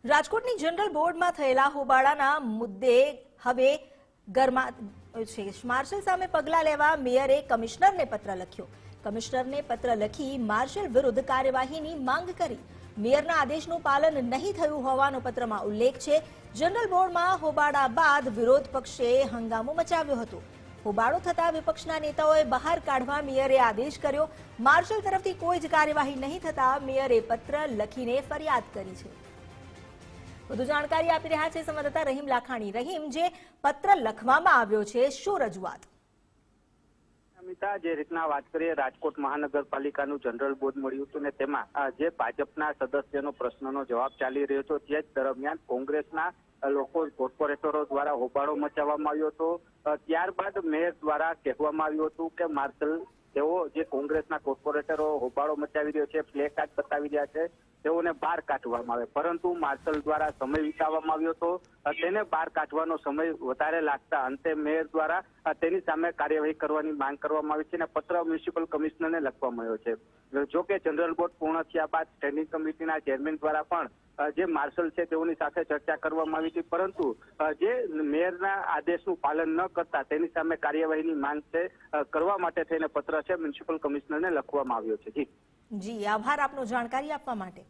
રાજકોટની જનરલ બોર્ડમાં થયેલા હોબાળાના મુદ્દે હવે ગરમા છે। માર્શલ સામે પગલાં લેવા મેયરે કમિશનરને પત્ર લખ્યો। કમિશનરને પત્ર લખી માર્શલ વિરુદ્ધ કાર્યવાહીની માંગ કરી। મેયરના આદેશનું પાલન નહીં થયું હોવાનો પત્રમાં ઉલ્લેખ છે। જનરલ બોર્ડમાં હોબાળા બાદ વિરોધ પક્ષે હંગામો મચાવ્યો હતો। હોબાળો થતા વિપક્ષના નેતાઓએ બહાર કાઢવા મેયરે આદેશ કર્યો। માર્શલ તરફથી કોઈ જ કાર્યવાહી નહીં થતા મેયરે પત્ર લખીને ફરિયાદ કરી છે। વધુ જાણકારી આપી રહ્યા છે સંવાદદાતા રહીમ લાખાણી। રહીમ, જે પત્ર લખવામાં આવ્યો છે, શું રજૂઆત? અમિતા, જે રીતના વાત કરીએ, રાજકોટ મહાનગરપાલિકાનું જનરલ બોર્ડ મળ્યું હતું ને તેમાં જે ભાજપના સદસ્યનો પ્રશ્નનો જવાબ ચાલી રહ્યો હતો તે જ દરમિયાન કોંગ્રેસના લોકો કોર્પોરેટરો દ્વારા હોબાળો મચાવવામાં આવ્યો હતો। ત્યારબાદ મેયર દ્વારા કહેવામાં આવ્યું હતું કે માર્શલ તેઓ જે કોંગ્રેસના કોર્પોરેટરો હોબાળો મચાવી રહ્યો છે, પ્લે કાર્ડ બતાવી રહ્યા છે, તેઓને બહાર કાઢવામાં આવે, પરંતુ માર્શલ દ્વારા સમય વિતાવવામાં આવ્યો હતો। તેને બહાર કાઢવાનો સમય વધારે લાગતા અંતે મેયર દ્વારા તેની સામે કાર્યવાહી કરવાની માંગ કરવામાં આવી છે અને પત્ર મ્યુનિસિપલ કમિશનરને લખવામાં આવ્યો છે। જો કે જનરલ બોર્ડ પૂર્ણ થયા બાદ સ્ટેન્ડિંગ કમિટીના ચેરમેન દ્વારા પણ જે માર્શલ છે તેઓની સાથે ચર્ચા કરવામાં આવી હતી, પરંતુ જે મેયરના આદેશનું પાલન ન કરતા તેની સામે કાર્યવાહીની માંગ છે કરવા માટે થઈને પત્ર છે મ્યુનિસિપલ કમિશનરને લખવામાં આવ્યો છે। જી, આભાર આપનો જાણકારી આપવા માટે।